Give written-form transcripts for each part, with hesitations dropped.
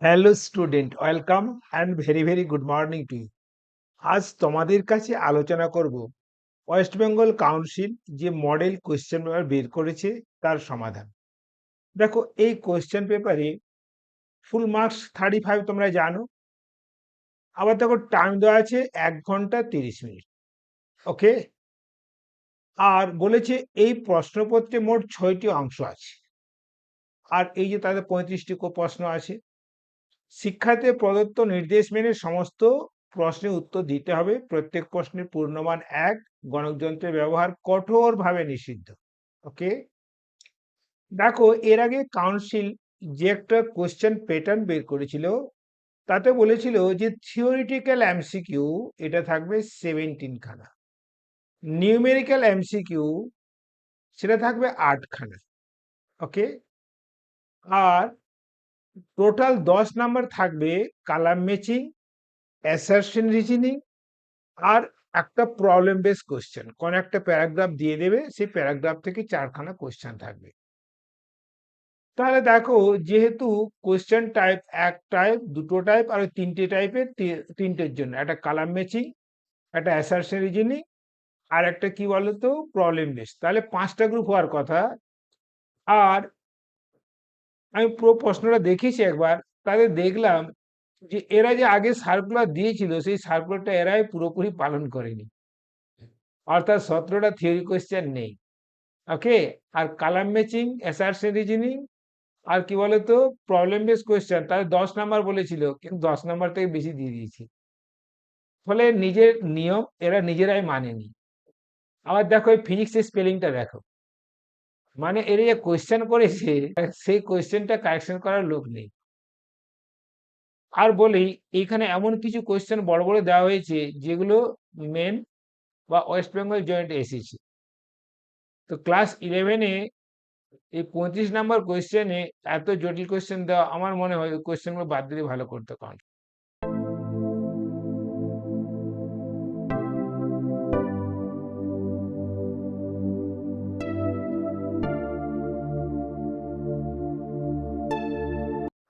Hello student, welcome and very very good morning to you. আজ তোমাদের কাছে আলোচনা করব ওয়েস্ট বেঙ্গল কাউন্সিল যে মডেল কোয়েশ্চেন পেপার বের করেছে তার সমাধান। দেখো, এই কোয়েশ্চেন পেপারে ফুল মার্কস 35 তোমরা জানো। আবার দেখো, টাইম দেওয়া আছে 1 ঘন্টা 30 মিনিট। ওকে, আর বলেছে এই প্রশ্নপত্রে মোট 6টি অংশ আছে, আর এই যে তাদের 35টি প্রশ্ন আছে। শিক্ষার্থীর প্রদত্ত নির্দেশ মেনে সমস্ত প্রশ্নের উত্তর দিতে হবে। প্রত্যেক প্রশ্নের পূর্ণমান 1। গণকযন্ত্রের ব্যবহার কঠোরভাবে নিষিদ্ধ। ওকে, দেখো, এর আগে কাউন্সিল যে একটা কোশ্চেন প্যাটার্ন বের করেছিল, তাতে বলেছিল যে থিওরিটিক্যাল এমসিকিউ এটা থাকবে 17 খানা, নিউমেরিক্যাল এমসিকিউ সেটা থাকবে 8 খানা। ওকে, আর টোটাল 10 নাম্বার থাকবে কালাম ম্যাচিং, অ্যাসারশন রিজনিং, আর একটা প্রবলেম বেস কোশ্চেন। কোন একটা প্যারাগ্রাফ দিয়ে দেবে, সেই প্যারাগ্রাফ থেকে 4খানা কোশ্চেন থাকবে। তাহলে দেখো, যেহেতু কোশ্চেন টাইপ এক টাইপ, দুটো টাইপ আর 3টে টাইপের, 3টের জন্য একটা কালাম ম্যাচিং, একটা অ্যাসারশন রিজনিং, আর একটা কি বলতো প্রবলেম বেস, তাহলে 5টা গ্রুপ হওয়ার কথা। আর আমি পুরো প্রশ্নটা দেখেছি একবার, তাদের দেখলাম যে এরা যে আগে সার্কুলার দিয়েছিল সেই সার্কুলারটা এরাই পুরোপুরি পালন করেনি, অর্থাৎ 17টা থিওরি কোশ্চেন নেই। ওকে, আর কালাম ম্যাচিং, অ্যাসারশন রিজনিং, আর কি বলতো প্রবলেম বেস কোয়েশ্চেন, তাহলে 10 নাম্বার বলেছিল, কিন্তু 10 নাম্বার থেকে বেশি দিয়ে দিয়েছি। ফলে নিজের নিয়ম এরা নিজেরাই মানেনি। আবার দেখো, এই ফিজিক্সের স্পেলিংটা দেখো, মানে এর যে কোয়েশ্চেন করেছে সেই কোয়েশ্চেনটা কারেকশন করার লোক নেই। আর বলি, এইখানে এমন কিছু কোয়েশ্চেন বড় বড় দেওয়া হয়েছে যেগুলো মেন বা ওয়েস্ট বেঙ্গল জয়েন্ট এসেছে। তো ক্লাস 11-এ এই 35 নাম্বার কোয়েশ্চেনে এত জটিল কোয়েশ্চেন দেওয়া, আমার মনে হয় ওই কোয়েশ্চেনগুলো বাদ দিলে ভালো করতে। কারণ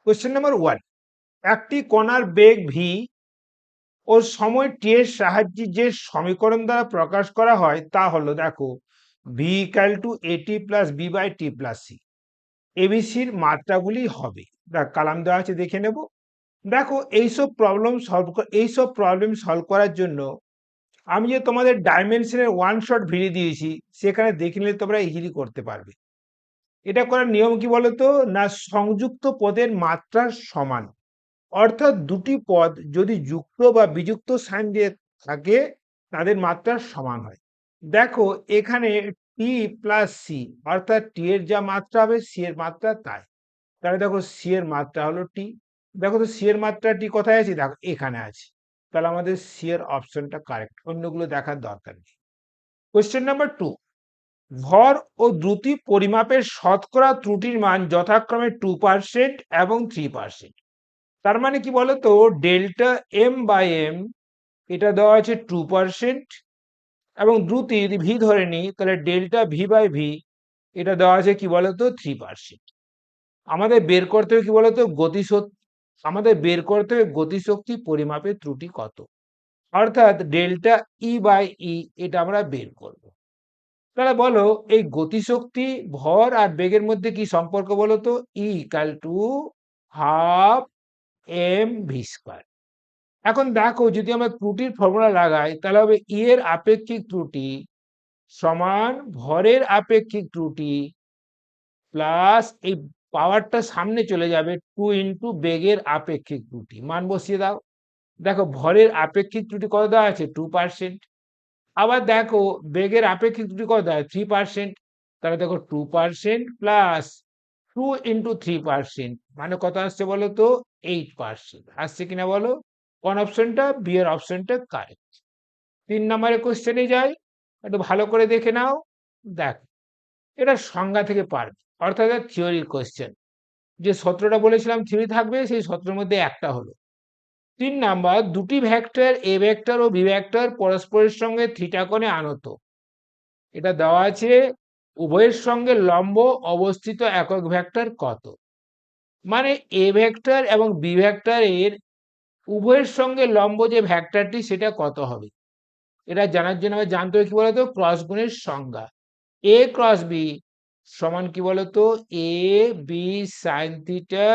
কোয়েশ্চেন নাম্বার 1, একটি কণার বেগ ভি ও সময় টি এর সাহায্যে যে সমীকরণ দ্বারা প্রকাশ করা হয় তা হলো, দেখো, V equal to AT plus B by T plus C. এবিসির মাত্রাগুলি হবে, দেখ কালাম দেওয়া আছে, দেখে নেব। দেখো, এইসব প্রবলেম সলভ করার জন্য আমি যে তোমাদের ডাইমেনশনের ওয়ান শট ভিডিও দিয়েছি, সেখানে দেখে নিলে তোমরা ইজিলি করতে পারবে। এটা করার নিয়ম কি বলতো, না সংযুক্ত পদের মাত্রা সমান, অর্থাৎ দুটি পদ যদি যুক্ত বা বিযুক্ত সাইন দিয়ে থাকে তাদের মাত্রা সমান হয়। দেখো, এখানে টি প্লাস সি, অর্থাৎ টি এর যা মাত্রা হবে সি এর মাত্রা তাই। তাহলে দেখো, সি এর মাত্রা হলো টি। দেখো তো, সি এর মাত্রা টি কোথায় আছে, দেখো এখানে আছে। তাহলে আমাদের সি এর অপশনটা কারেক্ট, অন্যগুলো দেখার দরকার নেই। কোয়েশ্চেন নাম্বার 2, ভর ও দ্রুতি পরিমাপের শতকরা ত্রুটির মান যথাক্রমে 2% এবং 3%। তার মানে কি বলতো, ডেল্টা এম বাই এম এটা দেওয়া আছে 2%, এবং দ্রুতি যদি ভি ধরে নিই তাহলে ডেল্টা ভি বাই ভি এটা দেওয়া আছে কি বলতো 3%। আমাদের বের করতে হবে কি বলতো গতিশক্তি পরিমাপের ত্রুটি কত, অর্থাৎ ডেল্টা ই বাই ই এটা আমরা বের করব। তাহলে বলো, এই গতিশক্তি, ভর আর বেগের মধ্যে কি সম্পর্ক বলো তো, E equal to half M V square. এখন দেখো, যদি আমরা ত্রুটির ফর্মুলা লাগাই তাহলে হবে ই এর আপেক্ষিক ত্রুটি সমান ভরের আপেক্ষিক ত্রুটি প্লাস এই পাওয়ারটা সামনে চলে যাবে 2 × বেগের আপেক্ষিক ত্রুটি, মান বসিয়ে দাও। দেখো, ভরের আপেক্ষিক ত্রুটি কত দেওয়া আছে 2%, আবার দেখো বেগের আপেক্ষিক ত্রুটি কত দেওয়া 3%। তাহলে দেখো 2% প্লাস 2 × 3% মানে কত আসছে বলো তো 8% আসছে কিনা বলো। কোন অপশনটা, বি এর অপশনটা কারেক্ট। 3 নম্বরের কোশ্চেনে যাই, একটু ভালো করে দেখে নাও। দেখ, এটা সংজ্ঞা থেকে পারবে, অর্থাৎ থিওরির কোশ্চেন। যে 17টা বলেছিলাম থিওরি থাকবে, সেই 17-এর মধ্যে একটা হলো। 3 নাম্বার, দুটি ভেক্টর এ ভেক্টর ও বি ভেক্টর পরস্পরের সঙ্গে থিটা কোণে আনত। এটা দেওয়া আছে, উভয়ের সঙ্গে লম্ব অবস্থিত একক ভেক্টর কত। মানে এ ভেক্টর এবং বি ভেক্টরের উভয়ের সঙ্গে লম্ব যে ভেক্টরটি সেটা কত হবে, এটা জানার জন্য আমরা জানতে হবে কি বলতো ক্রস গুণের সংজ্ঞা। এ ক্রস বি সমান কি বলতো A B sine theta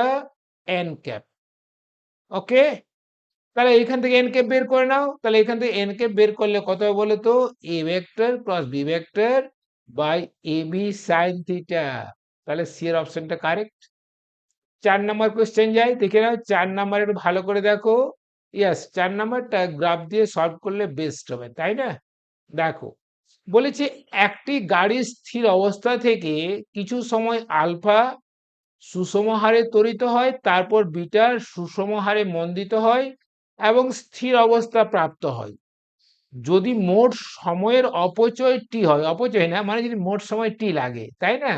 N cap. Okay, তাহলে এখান থেকে এন ক্যাপ বের করে নাও, তাহলে এখান থেকে এন ক্যাপ বের করলে কত হবে বলতো A vector cross B vector by A B sine theta. তাহলে সি এর অপশনটা কারেক্ট। 4 নম্বর কোশ্চেন যাই, দেখে নাও 4 নম্বর একটু ভালো করে দেখো। ইয়াস, 4 নম্বরটা গ্রাফ দিয়ে সলভ করলে বেস্ট হবে, তাই না? দেখো, বলেছে একটি গাড়ি স্থির অবস্থা থেকে কিছু সময় আলফা সুষম হারে ত্বরিত হয়, তারপর বিটা সুষম হারে মন্দিত হয় এবং স্থির অবস্থা প্রাপ্ত হয়। যদি মোট সময়ের অপচয় টি হয়, অপচয় না মানে যদি মোট সময় টি লাগে, তাই না,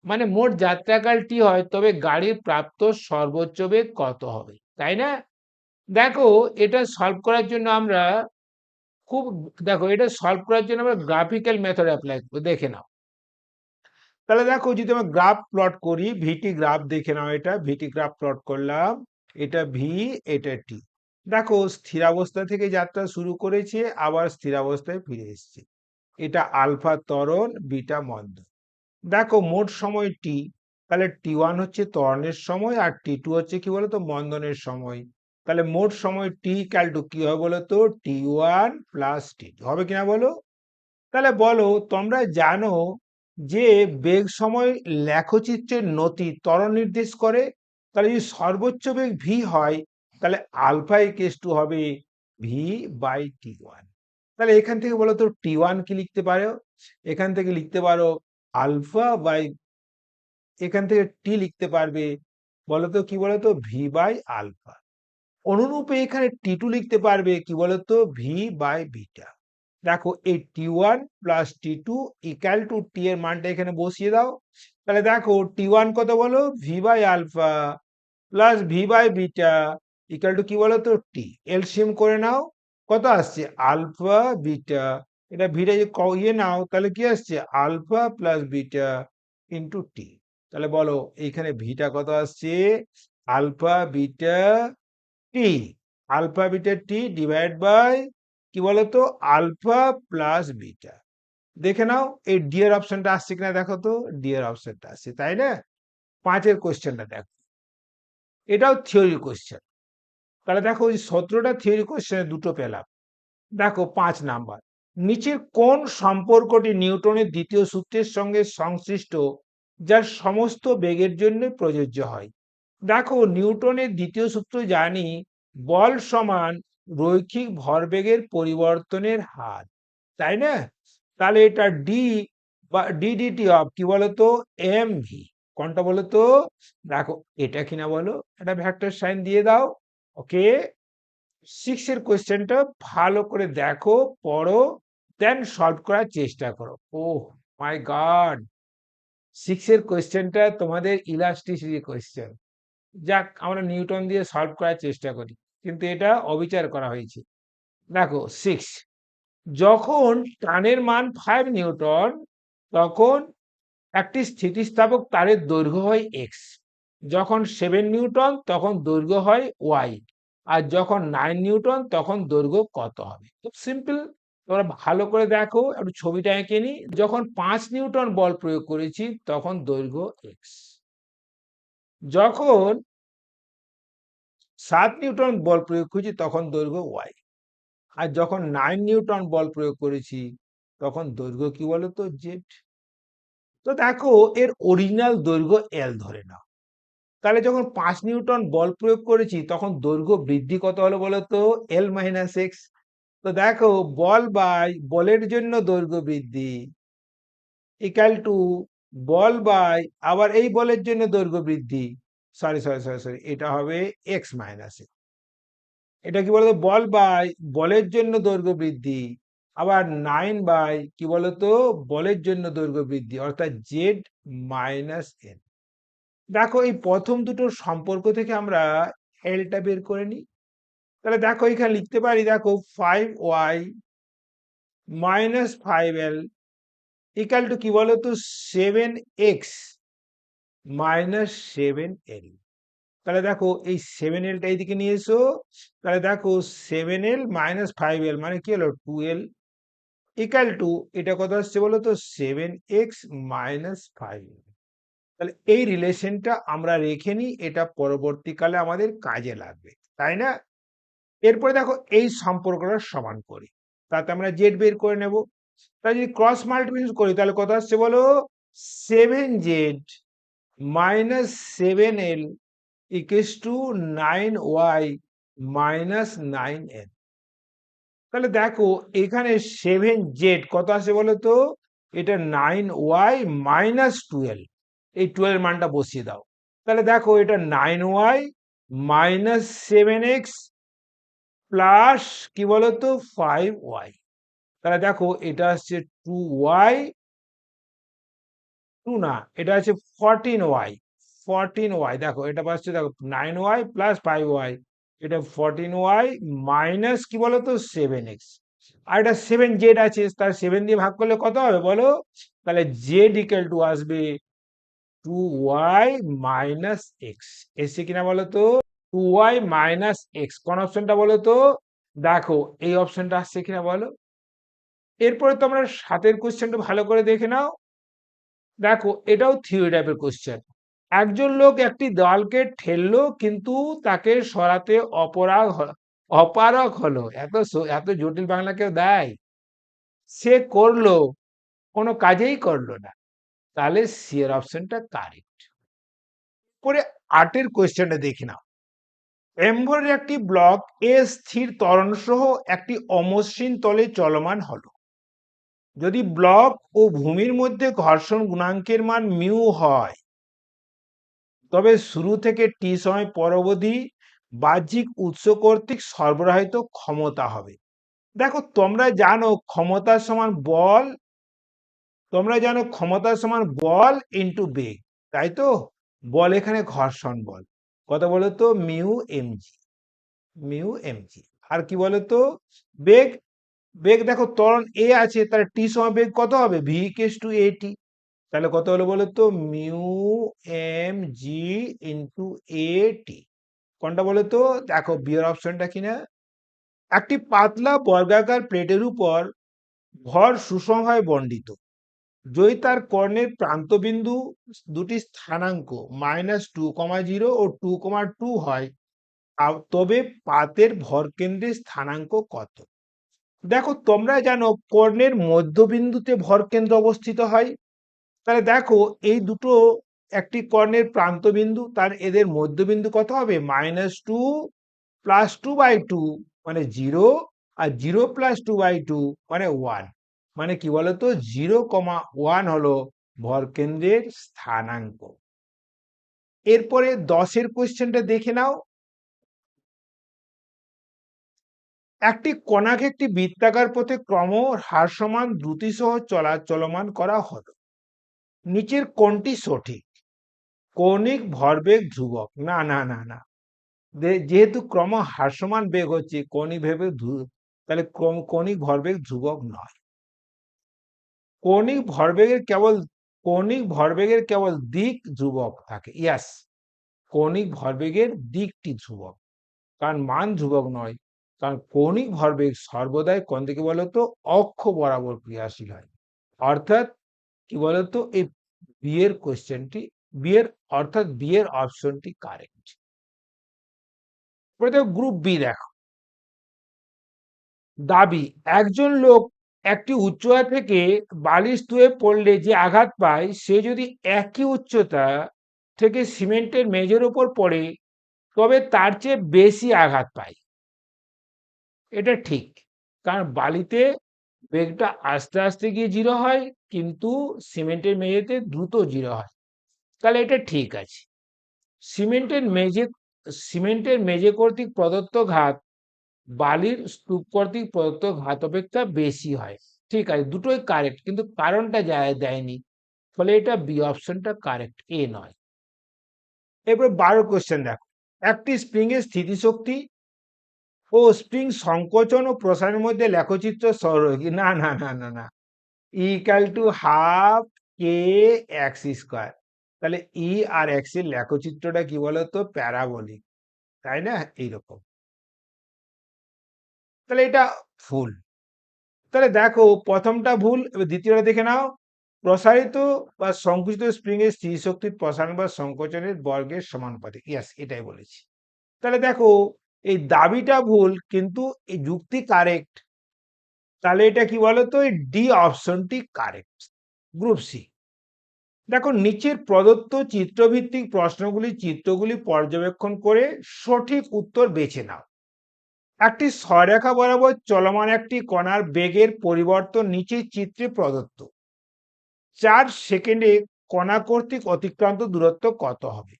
মানে মোট যাত্রাকাল টি হয়, তবে গাড়ির প্রাপ্ত সর্বোচ্চ বেগ কত হবে, তাই না? দেখো, এটা সলভ করার জন্য আমরা খুব, দেখো এটা সলভ করার জন্য আমরা গ্রাফিক্যাল মেথড অ্যাপ্লাই করবো, দেখে নাও। তাহলে দেখো যদি আমরা গ্রাফ প্লট করি, ভিটি গ্রাফ দেখে নাও, এটা ভিটি গ্রাফ প্লট করলাম, এটা ভি, এটা টি। দেখো স্থিরাবস্থা থেকে যাত্রা শুরু করেছে, আবার স্থিরাবস্থায় ফিরে এসছে। এটা আলফা ত্বরণ, বিটা মন্দন। দেখো মোট সময় টি, তাহলে টি1 হচ্ছে ত্বরণের সময় আর টি2 হচ্ছে কি বলতো মন্দনের সময়। তাহলে মোট সময় টি ইকুয়াল টু কি হবে বলতো টি1 প্লাস টি2 হবে কিনা বলো। তাহলে বলো, তোমরা জানো যে বেগ সময় লেখচিত্রের নতি ত্বরণ নির্দেশ করে। তাহলে যদি সর্বোচ্চ বেগ ভি হয়, তাহলে আলফা ইকুয়ালস টু হবে ভি বাই টি1। তাহলে এখান থেকে বলো তো টি1 কি লিখতে পারো, এখান থেকে লিখতে পারো আলফা বাই, এখান থেকে টি লিখতে পারবে বলতো কি বলতো ভি বাই আলফা। অনুরূপে এখানে টি2 লিখতে পারবে কি বলতো ভি বাই বিটা। দেখো এই টি1 প্লাস টি2 ইকুয়াল টু টি এর মানটা এখানে বসিয়ে দাও। তাহলে দেখো টি1 কত বলো V by alpha plus V by beta equal to কি বলতো টি। এলসিএম করে নাও, কত আসছে আলফা বিটা, এটা ভিটা যে ইয়ে নাও, তাহলে কি আসছে alpha plus beta into T. তাহলে বলো এইখানে ভিটা কত আসছে alpha beta T, alpha beta T divide by কি বলতো আলফা প্লাস বিটা। দেখে নাও এই ডি এর অপশনটা আসছে কিনা, দেখো তো ডি এর অপশনটা আসছে, তাই না? 5-এর কোশ্চেনটা দেখো, এটাও থিওরি কোশ্চেন। তাহলে দেখো ওই 17টা থিওরি কোশ্চেনে দুটো পেলাম। দেখো 5 নাম্বার, নিচের কোন সম্পর্কটি নিউটনের দ্বিতীয় সূত্রের সঙ্গে সংশ্লিষ্ট যার সমস্ত বেগের জন্য প্রযোজ্য হয়। দেখো নিউটনের দ্বিতীয় সূত্র জানি, বল সমান রৈখিক ভরবেগের পরিবর্তনের হার, তাই না? তাহলে এটা ডি বা ডিডিটি অফ কি বলতো এম ভি, কোনটা বলতো, দেখো এটা কিনা বলো, এটা ভেক্টর সাইন দিয়ে দাও। ওকে, 6-এর কোয়েশ্চেনটা ভালো করে দেখো, পড়ো, দেন সলভ করার চেষ্টা করো। ও মাই গড, 6-এর কোয়েশ্চেনটা তোমাদের ইলাস্টিসিটি কোয়েশ্চেন। যাক, আমরা নিউটন দিয়ে সলভ করার চেষ্টা করি, কিন্তু এটা অবিচার করা হয়েছে। দেখো 6, যখন টানের মান 5 নিউটন, তখন একটি স্থিতিস্থাপক তারের দৈর্ঘ্য হয় এক্স। যখন 7 নিউটন তখন দৈর্ঘ্য হয় ওয়াই। আর যখন 9 নিউটন তখন দৈর্ঘ্য কত হবে। খুব সিম্পল, তোমরা ভালো করে দেখো, একটু ছবিটা এঁকে নি। যখন 5 নিউটন বল প্রয়োগ করেছি তখন দৈর্ঘ্য এক্স, যখন 7 নিউটন বল প্রয়োগ করেছি তখন দৈর্ঘ্য ওয়াই, আর যখন 9 নিউটন বল প্রয়োগ করেছি তখন দৈর্ঘ্য কি বলতো জেড। তো দেখো এর অরিজিনাল দৈর্ঘ্য এল ধরে নাও। তাহলে যখন 5 নিউটন বল প্রয়োগ করেছি তখন দৈর্ঘ্য বৃদ্ধি কত হলো বলতো এল মাইনাস এক্স। তো দেখো বল বাই বলের জন্য দৈর্ঘ্য বৃদ্ধি ইকাল টু বল বাই আবার এই বলের জন্য দৈর্ঘ্য বৃদ্ধি, সরি সরি সরি সরি, এটা হবে এক্স মাইনাস। এটা কি বলতো বল বাই বলের জন্য দৈর্ঘ্য বৃদ্ধি, আবার 9 বাই কি বলতো বলের জন্য দৈর্ঘ্য বৃদ্ধি, অর্থাৎ জেড মাইনাস এন। দেখো এই প্রথম দুটোর সম্পর্ক থেকে আমরা এলটা বের করে নিই। তাহলে দেখো এখানে লিখতে পারি, দেখো 5y minus 5l equal to কি বলতো 7x মাইনাস 7l। তাহলে দেখো এই 7Lটা এইদিকে নিয়ে এসো, তাহলে দেখো 7L মাইনাস 5L মানে কি হলো 2L ইকাল টু এটা কত আসছে বলো তো 7x মাইনাস 5। তাহলে এই রিলেশনটা আমরা রেখে নিই, এটা পরবর্তীকালে আমাদের কাজে লাগবে, তাই না? এরপরে দেখো এই সম্পর্কটা সমান করি, তাতে আমরা জেড বের করে নেব। তাহলে যদি ক্রস মাল্টিপ্লিকেশন করি তাহলে কত আসছে বলো 7z minus 7L equals to 9y minus 9n। তাহলে দেখো এখানে 7z কত আসে বলো তো, এটা 9y মাইনাস 12, এই 12 মানটা বসিয়ে দাও। তাহলে দেখো এটা 9y মাইনাস 7x প্লাস কি বলতো 5y। তাহলে দেখো এটা আসছে 2y, 2 না, এটা আছে 14y, 14y। দেখো এটা পাচ্ছে, দেখো 9y প্লাস 5y, এটা 14y মাইনাস কি বলতো 7x। আর এটা 7z আছে, তার 7 দিয়ে ভাগ করলে কত হবে বলো, তাহলে z ইকুয়াল টু আসবে 2y মাইনাস এক্স। এসছে কিনা বলো তো 2y মাইনাস এক্স, কোন অপশনটা বলো তো, দেখো এই অপশনটা আসছে কিনা বলো। এরপরে তোমরা সাতের কোশ্চেনটা ভালো করে দেখে নাও। দেখো এটাও থিওরি টাইপের কোশ্চেন। একজন লোক একটি দেওয়ালকে ঠেললো কিন্তু তাকে সরাতে অপারগ হলো। এত জটিল বাংলা কেউ দেয়? সে করলো, কোনো কাজেই করলো না। তাহলে সি এর অপশনটা কারেক্ট। পরে আটের কোশ্চেনটা দেখে নাও। এম্বরের একটি ব্লক এ স্থির ত্বরণ সহ একটি অমসৃণ তলে চলমান হলো। যদি ব্লক ও ভূমির মধ্যে ঘর্ষণ গুণাঙ্কের মান মিউ হয়, তবে শুরু থেকে টি সময় পরবধি বাহ্যিক উৎস কর্তৃক সরবরাহিত ক্ষমতা হবে। দেখো তোমরা জানো ক্ষমতার সমান বল, তোমরা জানো ক্ষমতার সমান বল ইন্টু বেগ, তাই তো? বল এখানে ঘর্ষণ বল, কত বলো তো মিউ এমজি, মিউ এমজি। আর কি বলো তো বেগ, বেগ দেখো ত্বরণ এ আছে, তাহলে টি সময় বেগ কত হবে ভি ইকুয়ালস টু এটি। তাহলে কত হলো বলো তো মিউ এম জি ইন্টু এ টি। কোনটা বলো তো, দেখো বিয়ের অপশনটা কিনা। একটি পাতলা বর্গাকার প্লেটের উপর ভর সুষমভাবে বণ্টিত, যদি তার কর্ণের প্রান্তবিন্দু দুটি স্থানাঙ্ক -2,0 ও 2,2 হয়, তবে পাতের ভরকেন্দ্রের স্থানাঙ্ক কত? দেখো তোমরা জানো কর্ণের মধ্যবিন্দুতে ভরকেন্দ্র অবস্থিত হয়। তাহলে দেখো এই দুটো একটি কর্ণের প্রান্তবিন্দু, তার এদের মধ্যবিন্দু কত হবে -2 প্লাস 2/2 মানে 0, আর 0 প্লাস 2/2 মানে 1। মানে কি বলতো 0,1 হলো ভরকেন্দ্রের স্থানাঙ্ক। এরপরে 10-এর কোশ্চেনটা দেখে নাও। একটি কণাকে একটি বৃত্তাকার পথে ক্রম হ্রাসমান দ্রুতি সহ চলমান করা হলো, নিচের কোনটি সঠিক? কৌণিক ভরবেগ ধ্রুবক, না না না না, যেহেতু ক্রম হ্রাসমান বেগ হচ্ছে কৌণিক ভেবে তাহলে কৌণিক ভরবেগ ধ্রুবক নয়। কৌণিক ভরবেগের কেবল, কৌণিক ভরবেগের কেবল দিক ধ্রুবক থাকে। ইয়াস, কৌণিক ভরবেগের দিকটি ধ্রুবক, কারণ মান ধ্রুবক নয়। কারণ কৌণিক ভরবেগ সর্বদাই কোন দিকে বলতো অক্ষ বরাবর ক্রিয়াশীল হয়। অর্থাৎ কি বলতো এই বিয়ের কোশ্চেনটি, বিয়ের অর্থাৎ বিয়ের অপশনটি কারেক্ট। গ্রুপ বি দেখো। দাবি, একজন লোক একটি উচ্চতা থেকে বালির স্তূপে পড়লে যে আঘাত পায়, সে যদি একই উচ্চতা থেকে সিমেন্টের মেঝের উপর পড়ে তবে তার চেয়ে বেশি আঘাত পায়। এটা ঠিক, কারণ বালিতে বেগটা আস্তে আস্তে গিয়ে জিরো হয়, কিন্তু সিমেন্টের মেঝেতে দ্রুত জিরো হয়। তাহলে এটা ঠিক আছে। সিমেন্টের মেঝে, সিমেন্টের মেঝে কর্তৃক প্রদত্ত ঘাত বালির স্তূপ কর্তৃক প্রদত্ত ঘাত অপেক্ষা বেশি হয়। ঠিক আছে, দুটোই কারেক্ট, কিন্তু কারণটা দেয়নি, ফলে এটা বি অপশনটা কারেক্ট, এ নয়। এরপর 12 কোশ্চেন দেখো। একটি স্প্রিং এর স্থিতিশক্তি ও স্প্রিং সংকোচন ও প্রসারের মধ্যে লেখচিত্র সরলরৈখিক, না না না না না, equal to half K x square. তাহলে ই আর এক্স এর লেখচিত্রটা কি বলতো? প্যারাবোলিক, তাই না? এইরকম। তাহলে এটা ভুল। তাহলে দেখো প্রথমটা ভুল, এবার দ্বিতীয়টা দেখে নাও। প্রসারিত বা সংকুচিত স্প্রিং এর স্থিতিশক্তির প্রসারণ বা সংকোচনের বর্গের সমানুপাতিক। ইয়াস, এটাই বলেছি। তাহলে দেখো এই দাবিটা ভুল কিন্তু এই যুক্তি কারেক্ট। তাহলে এটা কি বলতো? এই ডি অপশনটি কারেক্ট, গ্রুপ সি। দেখো নিচের প্রদত্ত চিত্রভিত্তিক চিত্রগুলি পর্যবেক্ষণ করে সঠিক উত্তর বেছে নাও। একটি সরেখা বরাবর চলমান একটি কণার বেগের পরিবর্তন নিচের চিত্রে প্রদত্ত। 4 সেকেন্ডে কণা কর্তৃক অতিক্রান্ত দূরত্ব কত হবে?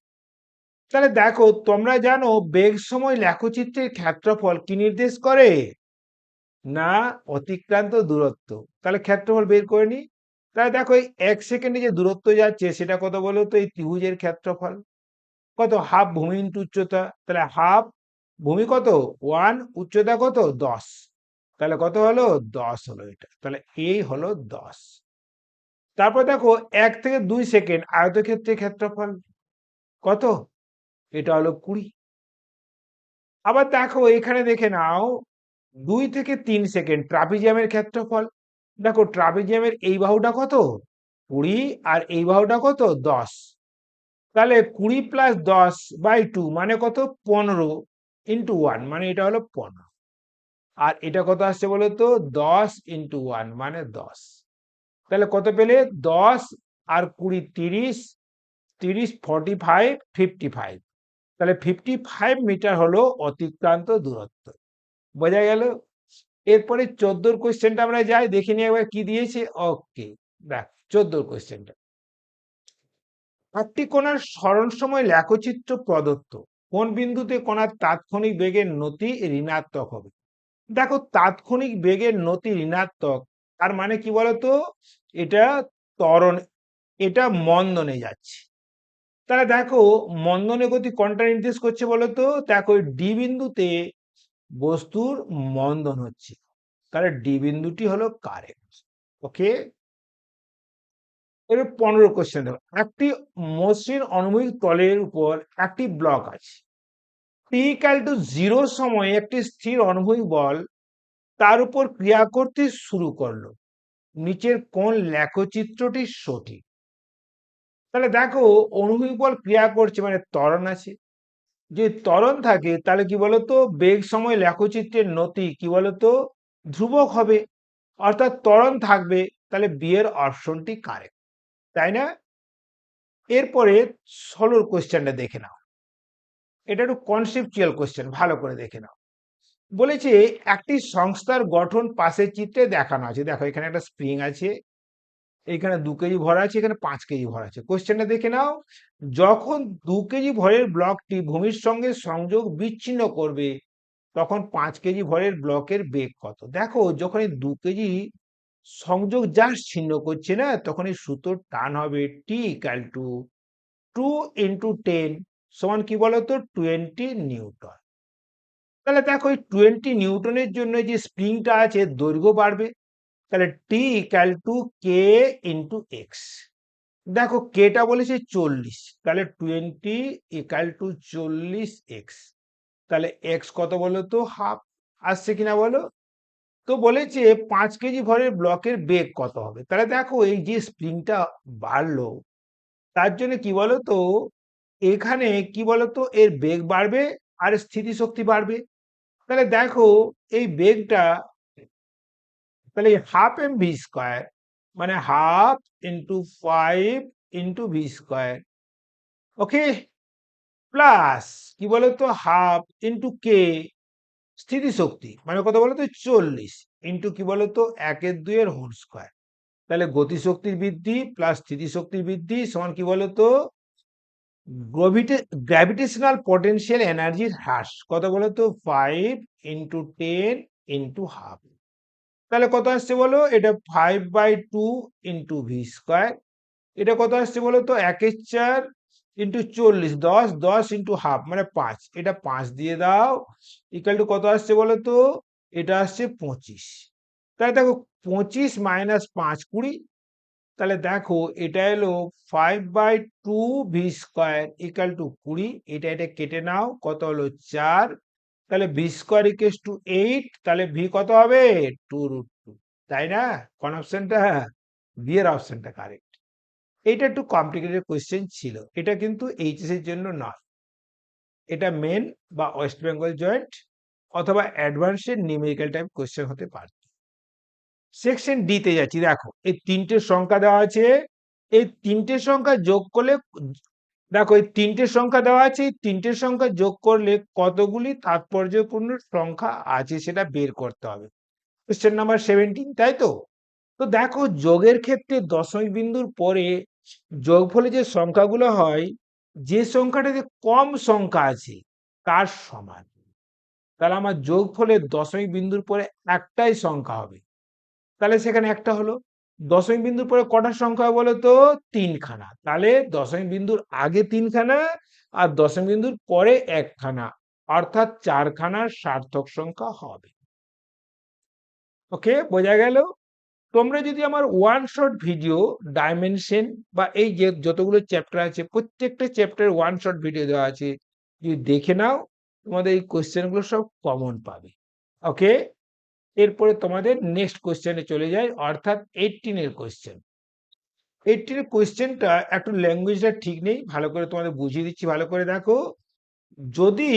তাহলে দেখো তোমরা জানো বেগ সময় লেখচিত্রের ক্ষেত্রফল কি নির্দেশ করে? না, অতিক্রান্ত দূরত্ব। তাহলে ক্ষেত্রফল বের করে নি। তাহলে দেখো এই 1 সেকেন্ডে যে দূরত্ব যাচ্ছে সেটা কত বলো তো? এই ত্রিভুজের ক্ষেত্রফল কত? হাফ ভূমি ইন্টু উচ্চতা। তাহলে হাফ ভূমি কত? 1, উচ্চতা কত? 10। তাহলে কত হলো? 10 হলো এটা। তাহলে এই হলো 10। তারপর দেখো 1 থেকে 2 সেকেন্ড আয়তক্ষেত্রের ক্ষেত্রফল কত? এটা হলো 20। আবার দেখো এখানে দেখে নাও 2 থেকে 3 সেকেন্ড ট্রাপিজিয়ামের ক্ষেত্রফল। দেখো ট্রাপিজিয়ামের এই বাহুটা কত? 20, আর এই বাহুটা কত? 10। তাহলে 20 প্লাস 10/2 মানে কত? 15 ইন্টু 1 মানে এটা হলো 15। আর এটা কত আসছে বলো তো? 10 ইন্টু 1 মানে 10। তাহলে কত পেলে? 10 আর 20 30, 30 45, 55। তাহলে 55 মিটার হলো অতিক্রান্ত দূরত্ব। বোঝা গেল? এরপরে 14 কোশ্চেনটা আমরা যাই, দেখে নিই একবার কি দিয়েছে। ওকে, দেখ 14 কোশ্চেনটা। একটি কণার সরণ সময় লেখচিত্র প্রদত্ত। কোন বিন্দুতে কণার তাৎক্ষণিক বেগের নতি ঋণাত্মক হবে? দেখো তাৎক্ষণিক বেগের নতি ঋণাত্মক, তার মানে কি বলতো? এটা ত্বরণ, এটা মন্দনে যাচ্ছে। তাহলে দেখো মন্দনে গতি কোনটা নির্দেশ করছে বলতো? দেখো ডি বিন্দুতে বস্তুর মন্দন হচ্ছে, তাহলে ডি বিন্দুটি হলো কারেক্ট। ওকে, এর 15 কোশ্চেন দেখো। একটি মসৃণ অনুভূমিক তলের উপর একটি ব্লক আছে। t=0 সময়ে একটি স্থির অনুভূমিক বল তার উপর ক্রিয়া করতে শুরু করলো। নিচের কোন লেখচিত্রটি সঠিক? তাহলে দেখো অনুভূমিক বল ক্রিয়া করছে মানে ত্বরণ আছে। যদি ত্বরণ থাকে তাহলে কি বলতো? বেগ সময় লেখচিত্রের নতি কি বলতো? ধ্রুবক হবে, অর্থাৎ ত্বরণ থাকবে। তাহলে বি এর অপশনটি কারেক্ট, তাই না? এরপরে 16 কোশ্চেনটা দেখে নাও। এটা একটু কনসেপচুয়াল কোশ্চেন, ভালো করে দেখে নাও। বলেছে একটি সংস্থার গঠন পাশের চিত্রে দেখানো আছে। দেখো এখানে একটা স্প্রিং আছে, এখানে 2 কেজি ভর আছে, এখানে 5 কেজি ভর আছে। কোশ্চেনটা দেখে নাও। যখন 2 কেজি ভরের ব্লকটি ভূমির সঙ্গে সংযোগ বিচ্ছিন্ন করবে তখন 5 কেজি ভরের ব্লকের বেগ কত? দেখো যখন এই 2 কেজি সংযোগ জাস্ট ছিন্ন করছে না, তখন এই সুতোর টান হবে T=2 × 10 সমান কি বলতো? 20 নিউটন। তাহলে দেখো এই 20 নিউটনের জন্য যে স্প্রিংটা আছে দৈর্ঘ্য বাড়বে। তাহলে T=K × X। দেখো কেটা বলেছে 40, তাহলে 20=40x। তাহলে এক্স কত বলো তো? হাফ। আসছে কিনা বলো? তো বলেছে 5 কেজি ভরের ব্লকের বেগ কত হবে? তাহলে দেখো এই যে স্প্রিংটা বাড়লো তার জন্য কি বলতো? এখানে কি বলতো? এর বেগ বাড়বে আর স্থিতিশক্তি বাড়বে। তাহলে দেখো এই বেগটা, তাহলে হাফ এম ভি স্কোয়ার মানে half into 5 into V square. Okay, plus কি বলতো? হাফ ইন্টু কে স্থিতিশক্তি মানে কত বলতো? 40 ইন্টু কি বলতো? 1/2 স্কোয়ার। তাহলে গতিশক্তির বৃদ্ধি প্লাস স্থিতিশক্তির বৃদ্ধি সমান কি বলতো? গ্র্যাভিটেশনাল পটেনশিয়াল এনার্জির হ্রাস কত বলতো? 5 × 10 × হাফ। তাহলে কত আসছে বলো? এটা 5/2 ইন্টু ভি স্কোয়ার। এটা কত আসছে বলো তো? 1/4 ইন্টু 40, 10, 10 ইন্টু হাফ মানে 5। এটা 5 দিয়ে দাও, ইকুয়াল টু কত আসছে বলো তো? এটা আসছে 25। তাহলে দেখো 25 - 5 20। তাহলে দেখো এটা এলো 5/2 ভি স্কোয়ার ইকাল টু 20। এটা কেটে নাও, কত হলো 4। তাহলে ভি স্কোয়ার ইকুয়ালস টু 8। তাহলে ভি কত হবে 2√2, তাই না? কোন অপশনটা? বি এর অপশনটা কারেক্ট। এটা একটু কমপ্লিকেটেড কোয়েশ্চেন ছিল, এটা কিন্তু এইচএস এর জন্য নয়, এটা মেন বা ওয়েস্ট বেঙ্গল জয়েন্ট অথবা অ্যাডভান্সের নিউমেরিক্যাল টাইপ কোয়েশ্চেন হতে পারে। সেকশন ডি তে যাচ্ছি। দেখো এই তিনটে সংখ্যা দেওয়া আছে, এই তিনটে সংখ্যা যোগ করলে, দেখো এই তিনটে সংখ্যা দেওয়া আছে, এই তিনটে সংখ্যা যোগ করলে কতগুলি তাৎপর্যপূর্ণ সংখ্যা আছে সেটা বের করতে হবে। কোশ্চেন নাম্বার 17, তাই তো? তো দেখো যোগের ক্ষেত্রে দশমিক বিন্দুর পরে যোগফলে যে সংখ্যাগুলো হয়, যে সংখ্যাটাতে কম সংখ্যা আছে তার সমান। তাহলে আমার যোগফলের দশমিক বিন্দুর পরে একটাই সংখ্যা হবে, তাহলে সেখানে একটা হলো। দশমিক বিন্দুর পরে কটা সংখ্যা বলো তো? 3খানা। তাহলে দশমিক বিন্দুর আগে 3খানা আর দশমিক বিন্দুর পরে 1খানা, অর্থাৎ 4খানার সার্থক সংখ্যা হবে। ওকে, বোঝা গেল? তোমরা যদি আমার ওয়ান শট ভিডিও ডাইমেনশন বা এই যে যতগুলো চ্যাপ্টার আছে প্রত্যেকটা চ্যাপ্টারে ওয়ান শট ভিডিও দেওয়া আছে, যদি দেখে নাও তোমাদের এই কোশ্চেনগুলো সব কমন পাবে। ওকে, এরপরে তোমাদের নেক্সট কোশ্চেনে চলে যায়, অর্থাৎ 18 এর কোশ্চেন। 18 এর কোশ্চেনটা একটু ল্যাঙ্গুয়েজটা ঠিক নেই, ভালো করে তোমাদের বুঝিয়ে দিচ্ছি, ভালো করে দেখো। যদি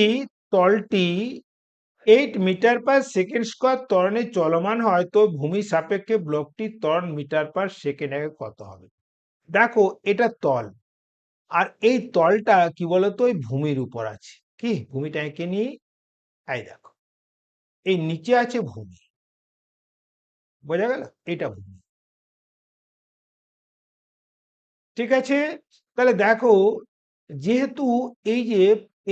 তলটি 8 মিটার পার সেকেন্ড স্কোয়ার ত্বরণে চলমান হয় তো ভূমি সাপেক্ষে ব্লকটির ত্বরণ মিটার পার সেকেন্ড কত হবে? দেখো এটা তল, আর এই তলটা কি বলতো ওই ভূমির উপর আছে, কি ভূমিটা এঁকে নিই। এই দেখো এই নিচে আছে ভূমি, বোঝা গেল? এটা ভূমি, ঠিক আছে? তাহলে দেখো যেহেতু এই যে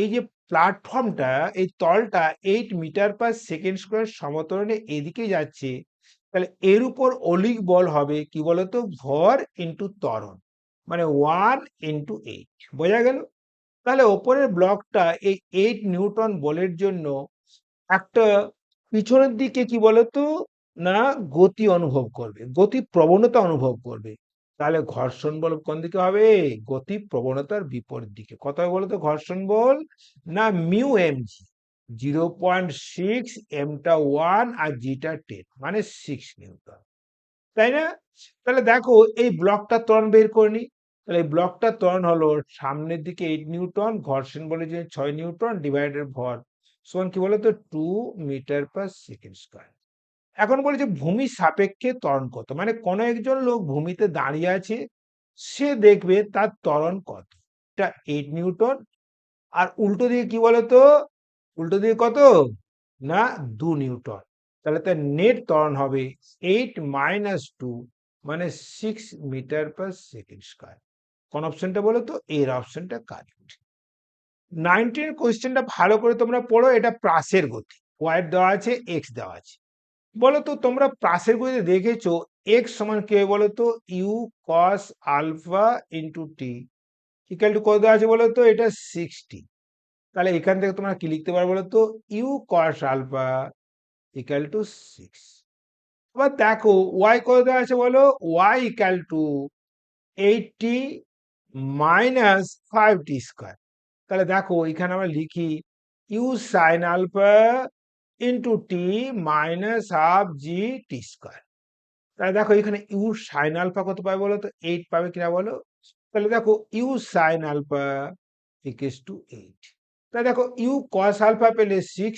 এই যে প্ল্যাটফর্মটা, এই তলটা 8 মিটার পার সেকেন্ড স্কোয়ার সমত্বরণে এদিকে যাচ্ছে, তাহলে এর উপর অলিক বল হবে কি বলতো ভর ইন্টু ত্বরণ, মানে 1 × 8, বোঝা গেল? তাহলে ওপরের ব্লকটা এই 8 নিউটন বলের জন্য একটা পিছনের দিকে কি বলতো না গতি অনুভব করবে, গতি প্রবণতা অনুভব করবে। তাহলে ঘর্ষণ বল কোন দিকে হবে? গতি প্রবণতার বিপরীত দিকে। কত হবে বলতো ঘর্ষণ বল? না মিউ এম জি, 0.6, এমটা 1 আর জিটা 10, মানে 6 নিউটন, তাই না? তাহলে দেখো এই ব্লকটা ত্বরণ বের করে নি। তাহলে এই ব্লকটা ত্বরণ হলো সামনের দিকে 8 নিউটন, ঘর্ষণ বলে যে 6 নিউটন ডিভাইডেড ভর সমান কি বলতো 2 মিটার পার সেকেন্ড স্কোয়ার। এখন বলেছে ভূমি সাপেক্ষে ত্বরণ কত, মানে কোন একজন লোক ভূমিতে দাঁড়িয়ে আছে, সে দেখবে তার ত্বরণ কত। এটা 8 নিউটন, আর উল্টো দিকে কি বলতো, উল্টো দিকে কত না 2 নিউটন। তাহলে তার নেট ত্বরণ হবে 8 - 2, মানে 6 মিটার পার সেকেন্ড স্কোয়ার। কোন অপশনটা বলো তো? এর অপশনটা কারেক্ট। 19 কোয়েশ্চেনটা ভালো করে তোমরা পড়ো, এটা প্রাসের গতি, ওয়াই দেওয়া আছে, এক্স দেওয়া আছে। বলো তো তোমরা প্রাসের গতিতে দেখেছো এক্স সমান কি হয় বলো তো? U cos alpha into T equal to কত দেওয়া আছে বলো তো? এটা 60। তাহলে এখান থেকে তোমরা কি লিখতে পারো বলো তো? U cos alpha equal to 6। আবার দেখো ওয়াই কত দেওয়া আছে বলো? Y equal to 80 minus 5t square. তাহলে দেখো এখানে আমরা লিখি U sine alpha into T minus half G T square. তাহলে দেখো এখানে ইউ সাইন আলফা কত পাবে বলো তো? 8 পাবে কিনা বলো? তাহলে দেখো U sine alpha equals to 8। তাহলে দেখো ইউ কস আলফা পেলে 6,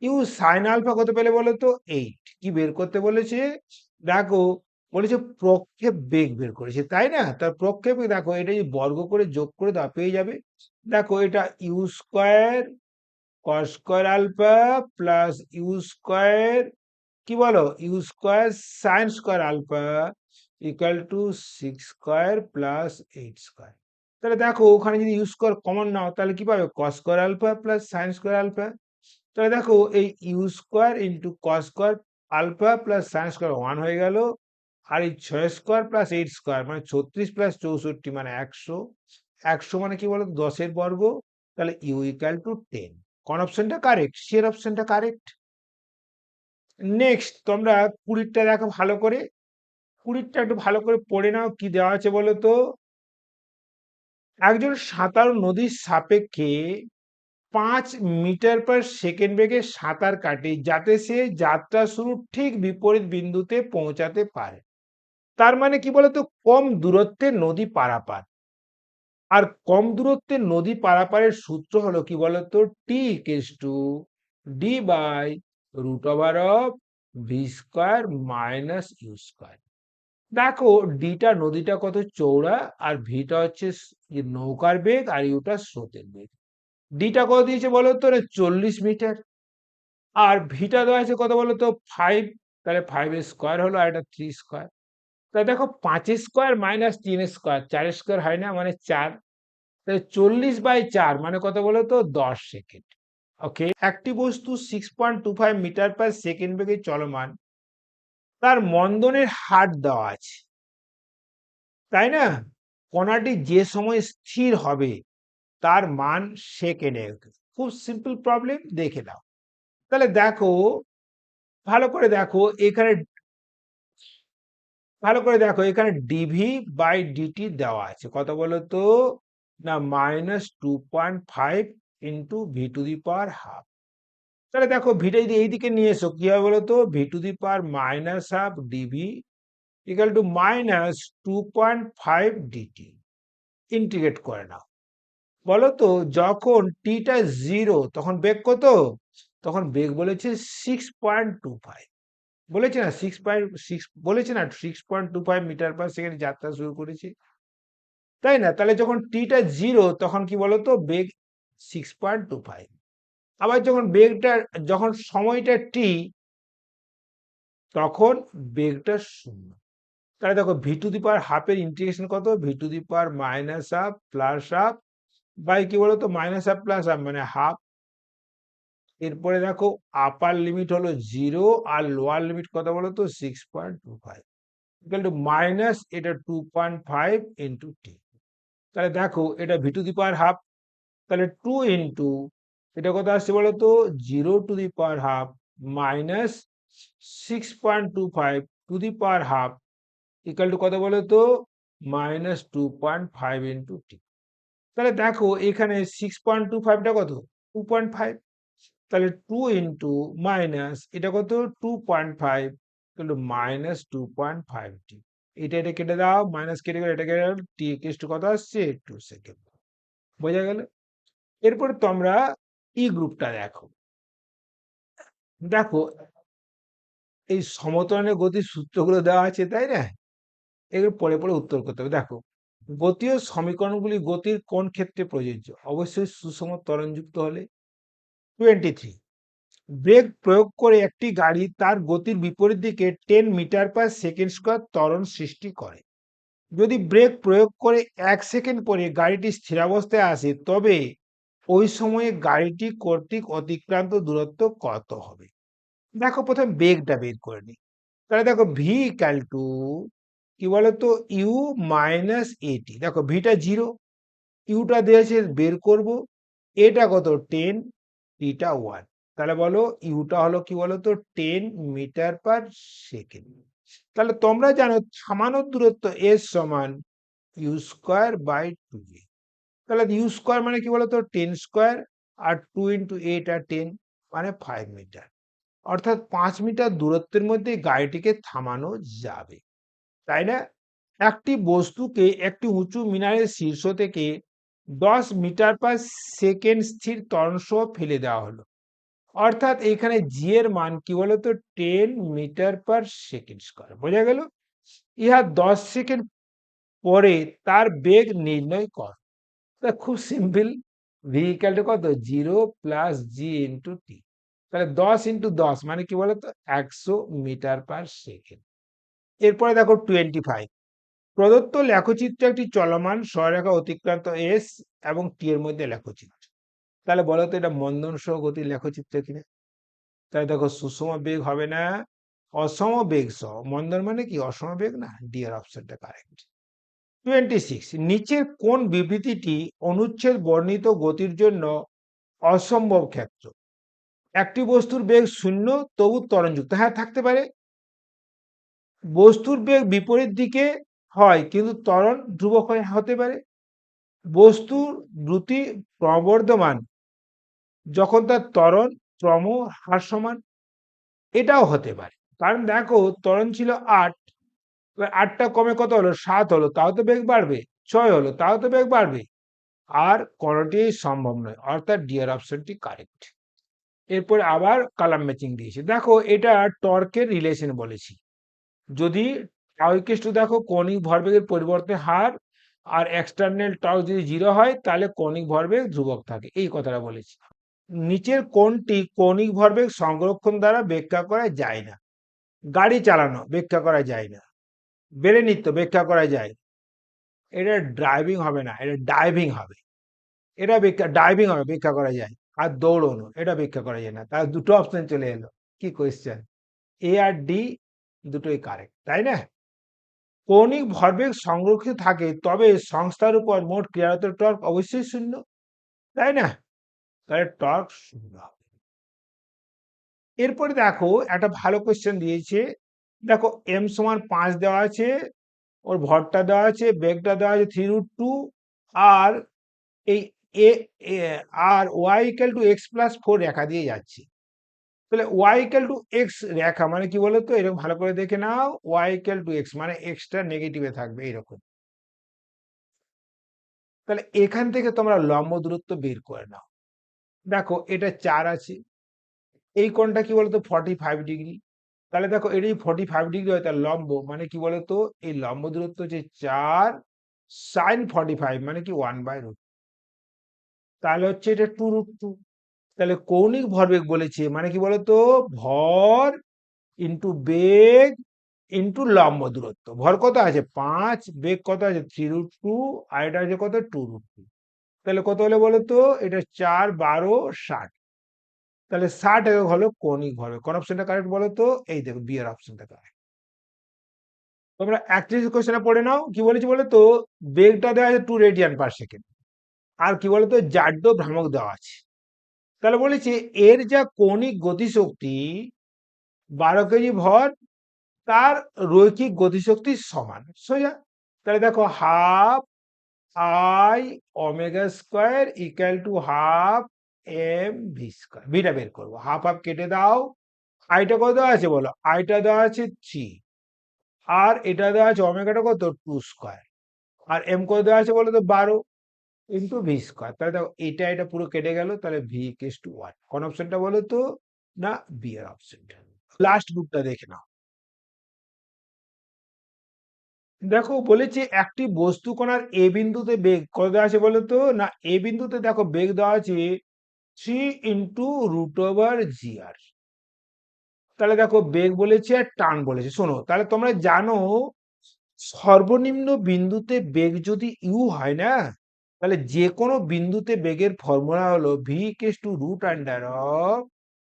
ইউ সাইন আলফা কত পেলে বলো তো? 8। কি বের করতে বলেছে? দেখো বলেছে প্রক্ষেপ বেগ বের করেছে, তাই না? তার প্রক্ষেপ দেখো এটা যদি বর্গ করে যোগ করে দাও পেয়ে যাবে। দেখো এটা U square cos square alpha plus U square কি বলো U square sine square alpha equal to 6 square plus 8 square. তাহলে দেখো ওখানে যদি ইউ স্কোয়ার কমন নাও তাহলে কি পাবে? Cos square alpha plus sine square alpha. তাহলে দেখো এই U square into cos square alpha plus sine square 1 হয়ে গেল, আর এই 6 স্কোয়ার প্লাস 8 স্কোয়ার মানে 36 + 64 মানে 100। 100 মানে কি বলতো 10 এর বর্গ। তাহলে ইউ ইকুয়াল টু 10। কোন অপশনটা কারেক্ট? সি এর অপশনটা কারেক্ট। নেক্সট তোমরা 20টা দেখো ভালো করে। কুড়িটা একটু ভালো করে পড়ে নাও, কি দেওয়া আছে বলো তো। একজন সাঁতারু নদীর সাপেক্ষে 5 মিটার/সেকেন্ড বেগে সাঁতার কাটে যাতে সে যাত্রা শুরুর ঠিক বিপরীত বিন্দুতে পৌঁছাতে পারে। তার মানে কি বলতো, কম দূরত্বে নদী পারাপার। আর কম দূরত্বের নদী পারাপারের সূত্র হলো কি বলতো, T equals to D by root over of V square minus U square. দেখো ডিটা নদীটা কত চৌড়া, আর ভিটা হচ্ছে নৌকার বেগ, আর ইউটা স্রোতের বেগ। ডিটা কত দিয়েছে বলো তো, 40 মিটার। আর ভিটা দেওয়া আছে কত বলো তো, 5। তাহলে 5 স্কোয়ার হলো, আর এটা 3 স্কোয়ার। তাহলে দেখো 5 স্কোয়ার মাইনাস 3 স্কোয়ার, 4 স্কোয়ার হয় না, মানে 4। তাহলে 40/4 মানে কত বলো তো, 10 সেকেন্ড। ওকে, একটি বস্তু 6.25 মিটার/সেকেন্ড বেগে চলমান, তার মন্দনের হার দেওয়া আছে, তাই না? কণাটি যে সময় স্থির হবে তার মান সেকেন্ডে। খুব সিম্পল প্রবলেম, দেখে নাও। তাহলে দেখো, ভালো করে দেখো এখানে, ডিভি বাই ডিটি দেওয়া আছে কত বলো তো, না -2.5 into V to the power half. তাহলে দেখো ভিটা যদি এইদিকে নিয়ে এসো, কি হবে বলো তো, V to the power minus half DV equal to -2.5 DT. Integrate করে নাও। বলো তো, যখন টিটা 0 তখন বেগ কত? তখন বেগ বলেছে 6.25, বলেছে না 6.6, বলেছে না 6.25 মিটার/সেকেন্ড যাত্রা শুরু করেছে, তাই না? তাহলে যখন টিটা 0 তখন কি বলতো, বেগ 6.25। আবার যখন সময়টা টি, তখন বেগটা 0। তাহলে দেখো ভি টু দি পাওয়ার হাফের ইন্টিগ্রেশন কত, V to the power minus half plus half by কি বলতো, মাইনাস হাফ প্লাস হাফ মানে হাফ। এরপরে দেখো আপার লিমিট হলো 0, আর লোয়ার লিমিট কত বলতো, 6.25 ইকুয়াল টু মাইনাস এটা 2.5 ইন্টু টি। তাহলে দেখো এটা V to the power half, তাহলে 2 ইন্টু এটা কত আসছে বলতো, 0 two the power half minus 6.25 two the power half equal to কত বলতো, -2.5 ইন্টু টি। তাহলে দেখো এখানে 6.25টা কত, 2.5। তাহলে 2 ইন্টু মাইনাস এটা কত, 2.5 কিন্তু -2.5 টি। এটা কেটে দাও, মাইনাস কেটে গেলে এটা কেটে গেল, টি ইকুয়ালস টু কত আসছে, 2 সেকেন্ড। বোঝা গেল? এরপর তোমরা ই গ্রুপটা দেখো। দেখো এই সমতলের গতির সূত্রগুলো দেওয়া আছে, তাই না? এগুলো পড়ে পড়ে উত্তর করতে হবে। দেখো, গতীয় সমীকরণগুলি গতির কোন ক্ষেত্রে প্রযোজ্য? অবশ্যই সুষম ত্বরণযুক্ত হলে। 23, ব্রেক প্রয়োগ করে একটি গাড়ি তার গতির বিপরীত দিকে 10 মিটার/সেকেন্ড স্কয়ার ত্বরণ সৃষ্টি করে। যদি ব্রেক প্রয়োগ করে 1 সেকেন্ড পরে গাড়িটি স্থিরাবস্থায় আসে, তবে ওই সময়ে গাড়িটি কর্তৃক অতিক্রান্ত দূরত্ব কত হবে? দেখো প্রথম বেগটা বের করে নিই। তাহলে দেখো ভি ইকাল টু কি বলতো, ইউ মাইনাস এটি। দেখো ভিটা 0, ইউটা দিয়েছে বের করব, এটা কত 10, টিটা 1। তাহলে বলো ইউটা হলো কি বলতো, 10 মিটার/সেকেন্ড। তাহলে তোমরা জানো সামান্য দূরত্ব এস সমান ইউ স্কোয়ার বাই 2a। তাহলে ইউ স্কোয়ার মানে কি বলতো, 10 স্কোয়ার, আর 2 ইন্টু 8 আর 10 মানে 5 মিটার। অর্থাৎ 5 মিটার দূরত্বের মধ্যে গাড়িটিকে থামানো যাবে, তাই না? একটি বস্তুকে একটি উঁচু মিনারের শীর্ষ থেকে 10 মিটার/সেকেন্ড স্থির ত্বরণ সহ ফেলে দেওয়া হলো। অর্থাৎ এখানে জি এর মান কি বলতো, 10 মিটার/সেকেন্ড স্কয়ার। বোঝা গেল? ইহা 10 সেকেন্ড পরে তার বেগ নির্ণয় কর। তা খুব সিম্পল, ভি ইকুয়াল টু কত, 0 প্লাস জি ইন্টু টি। তাহলে 10 ইন্টু 10 মানে কি বলতো, 100 মিটার/সেকেন্ড। এরপরে দেখো 25, প্রদত্ত লেখচিত্রে একটি চলমান সরলরেখা অতিক্রান্ত এস এবং টি এর মধ্যে লেখচিত্র। তাহলে বলো তো এটা মন্দন সহ গতির লেখচিত্র কিনা? তাহলে দেখো সুষম বেগ হবে না, অসম বেগ সহ। মন্দন মানে কি, অসম বেগ না? ডি এর অপশনটা কারেক্ট। 26, নিচের কোন বিবৃতিটি অনুচ্ছেদ বর্ণিত গতির জন্য অসম্ভব ক্ষেত্র? একটি বস্তুর বেগ 0 তবু ত্বরণযুক্ত। হ্যাঁ থাকতে পারে, বস্তুর বেগ বিপরীত দিকে হয় কিন্তু ত্বরণ ধ্রুবক হতে পারে। বস্তুর দ্রুতি ক্রমবর্ধমান যখন তার ত্বরণ ক্রম হ্রাসমান, এটাও হতে পারে। কারণ দেখো ত্বরণ ছিল 8, এবার 8টা কমে কত হলো? 7 হলো, তাও তো বেগ বাড়বে। 6 হলো, তাও তো বেগ বাড়বে। আর কোনটিই সম্ভব নয়, অর্থাৎ ডি এর অপশনটি কারেক্ট। এরপরে আবার কালাম ম্যাচিং দিয়েছে। দেখো এটা টর্কের রিলেশন বলেছি। যদি টাউ ইকুয়ালস টু দেখো কৌণিক ভরবেগের পরিবর্তে হার আর এক্সটার্নাল টর্ক যদি 0 হয় তাহলে কৌণিক ভরবেগ ধ্রুবক থাকে, এই কথাটা বলেছি। নিচের কোনটি কৌণিক ভরবেগ সংরক্ষণ দ্বারা ব্যাখ্যা করা যায় না? গাড়ি চালানো ব্যাখ্যা করা যায় না, বেড়ে নৃত্য ব্যাখ্যা করা যায়, এটা ড্রাইভিং হবে না, এটা ডাইভিং হবে। এটা ডাইভিং হবে, ব্যাখ্যা করা যায়। আর দৌড়ানো এটা ব্যাখ্যা করা যায় না। তার দুটো অপশন চলে এলো। কি কোয়েশ্চেন? এ আর ডি দুটোই কারেক্ট, তাই না? কৌণিক ভরবেগ সংরক্ষিত থাকে তবে সংস্থার উপর মোট ক্রিয়ারত টর্ক অবশ্যই শূন্য, তাই না? তাহলে টর্ক শূন্য হবে। এরপরে দেখো একটা ভালো কোয়েশ্চেন দিয়েছে। দেখো এম সমান 5 দেওয়া আছে, ওর ভরটা দেওয়া আছে, বেগটা দেওয়া আছে 3√2, আর এই এ আর Y equal to X plus 4 রেখা দিয়ে যাচ্ছে। তাহলে ওয়াই ইকুয়াল টু এক্স রেখা মানে কি বলতো? এরকম ভালো করে দেখে নাও, ওয়াই ইকুয়াল টু এক্স মানে এক্সটা নেগেটিভে থাকবে এরকম। তাহলে এখান থেকে তোমরা লম্ব দূরত্ব বের করে নাও। দেখো এটা 4 আছে, এই কোণটা কি বলতো 45 ডিগ্রি। তাহলে দেখো এটা যদি 45 ডিগ্রি হয় তার লম্ব মানে কি বলতো? এই লম্ব দূরত্ব হচ্ছে 4 sin 45 মানে কি 1/√। তাহলে হচ্ছে এটা 2√2। তাহলে কৌণিক ভরবেগ বলেছে মানে কি বলতো? ভর ইন্টু বেগ ইন্টু লম্ব দূরত্ব। ভর কত আছে? 5, বেগ কত আছে? 3√2, আর এটা আছে কত? 2√2। তাহলে কত হলো বলতো? এটা 4, 12, 60। তাহলে 60 একক হলো কৌণিক ভরবেগ। কোন অপশনটা কারেক্ট বলতো? এই দেখো বি এর অপশনটা কারেক্ট। তোমরা 31 কোশ্চেনে পড়ে নাও, কি বলেছি বলতো? বেগটা দেওয়া আছে 2 রেডিয়ান পার সেকেন্ড, আর কি বলতো? জাড্য ভ্রামক দেওয়া আছে। তাহলে বলেছে এর যা কৌণিক গতিশক্তি 12 কেজি ভর, তার রৈখিক গতিশক্তি সমান সোজা। তাহলে দেখো half I omega square equal to half M V square. ভিটা বের করবো, হাফ হাফ কেটে দাও। আইটা কত দেওয়া আছে বলো? আইটা দেওয়া আছে 3, আর এটা দেওয়া আছে ওমেগাটা কত? 2 স্কোয়ার, আর এম কত দেওয়া আছে বলো তো? 12 ইন্টু ভি স্কোয়ার। তাহলে দেখো এটা পুরো কেটে গেল, তাহলে ভি ইকুয়ালস টু 1। কোন অপশনটা বলো তো? না, বি এর অপশনটা। লাস্ট বুকটা দেখে নাও। দেখো বলেছে একটি বস্তু কণার এ বিন্দুতে বেগ কত দেওয়া আছে বলতো? না, এ বিন্দুতে দেখো বেগ দেওয়া আছে 3 × √/GR। তাহলে দেখো বেগ বলেছে আর টান বলেছে। শোনো, তাহলে তোমরা জানো সর্বনিম্ন বিন্দুতে বেগ যদি ইউ হয় না, তাহলে যে কোনো বিন্দুতে বেগের ফর্মুলা হলো ভি ইকুয়ালস টু √অফ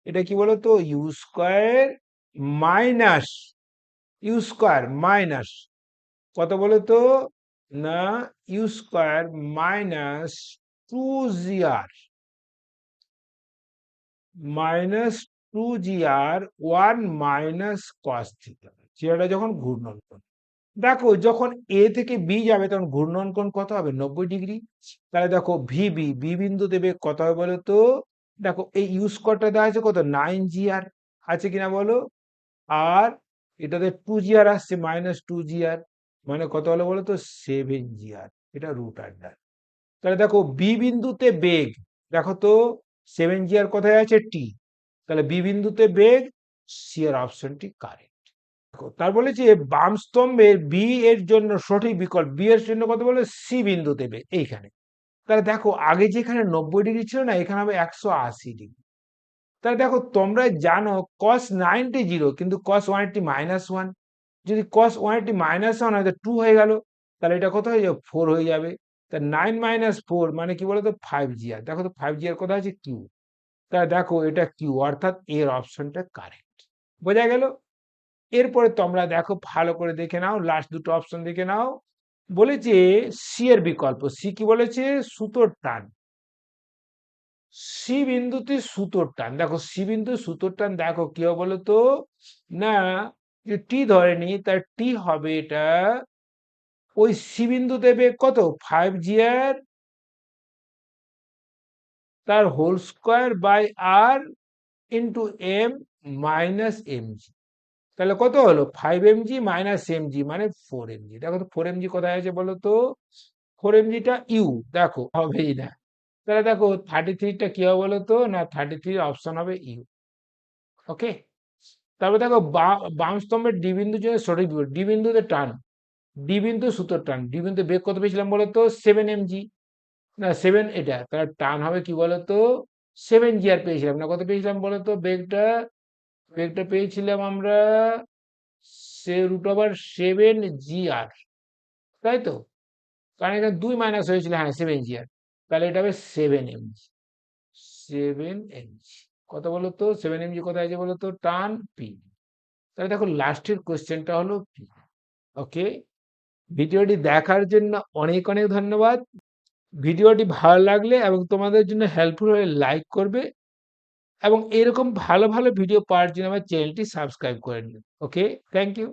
এটা কি বলতো? U square minus U square minus কত বলতো? না, U square minus 2GR minus 2GR 1 minus cos theta, থিটাটা যখন ঘূর্ণন কোণ। দেখো যখন এ থেকে বি যাবে তখন ঘূর্ণন কোণ কত হবে? 90 ডিগ্রি। তাহলে দেখো ভিবি বি বিন্দু দেবে কত হবে বলো তো? দেখো এই ইউ স্কোয়ারটা দেওয়া আছে কত? 9GR আছে কিনা বলো? আর এটাতে 2GR আসছে, -2GR মানে কত হলো বলো তো? 7GR। এটা √। তাহলে দেখো বি বিন্দুতে বেগ, দেখো তো 7GR কোথায় আছে? টি। তাহলে বি বিন্দুতে বেগ, সি এর অপশনটি কারেক্ট। তার বলেছে বাম স্তম্ভের বি এর জন্য সঠিক বিকল্প, বি এর জন্য কত বলে? সি বিন্দুতে বেগ এইখানে। তাহলে দেখো আগে যেখানে 90 ডিগ্রি ছিল না, এখানে হবে 180 ডিগ্রি। তাহলে দেখো তোমরা জানো cos 90 কিন্তু cos 180 -1, যদি cos 180 -1 হয় তো 2 হয়ে গেল, তাহলে এটা কত হয়ে যাবে? 4 হয়ে যাবে। তা 9 - 4 মানে কি বলতো? 5GR। দেখো তো 5GR কোথায় আছে? কিউ। তাহলে দেখো এটা কিউ, অর্থাৎ এর অপশনটা কারেক্ট। বোঝা গেল? এরপরে তোমরা দেখো ভালো করে দেখে নাও, লাস্ট দুটো অপশন দেখে নাও। বলেছে সি এর বিকল্প, সি কি বলেছে? সুতোর টান। সি বিন্দুতে সুতোর টান, দেখো সি বিন্দু সুতোর টান দেখো কি হবে বলতো? না, যে টি ধরে নি তার টি হবে এটা ওই সি বিন্দুতে বেগ কত 5g আর তার whole square by R into M minus mg। তাহলে কত হলো 5mg মাইনাস mg মানে 4mg। দেখো তো 4mg কোথায় আছে বলো তো, 4mg টা ইউ, দেখো হবেই না। তাহলে দেখো 33 টা কি হবে বলো তো, না 33 অপশন হবে ইউ। ওকে, তারপর দেখো বাম স্তম্ভের ডি বিন্দুর জন্য সঠিক বিভব, ডি বিন্দুতে টান, ডি বিন্দু সুতোর টান, ডি বিন্দু বেগ কত পেয়েছিলাম বলো তো 7mg, না 7, এটা তাহলে টান হবে কি বলো তো 7g আর পেয়েছিলাম না, কত পেয়েছিলাম বলো তো বেগটা, বেগটা পেয়েছিলাম আমরা √7g আর, তাই তো, কারণ এখানে 2 মাইনাস হয়েছিল, হ্যাঁ 7g আর, তাহলে এটা হবে 7mg, 7mg কত বলো তো 7mg কোথায় আছে বলো তো, টান পি। তাহলে দেখো লাস্টের কোশ্চেনটা হলো পি। ওকে, ভিডিওটি দেখার জন্য অনেক অনেক ধন্যবাদ। ভিডিওটি ভালো লাগলে এবং তোমাদের জন্য হেল্পফুল হলে লাইক করবে, এবং এরকম ভালো ভালো ভিডিও পাওয়ার জন্য আমার চ্যানেলটি সাবস্ক্রাইব করে নিন। ওকে, থ্যাংক ইউ।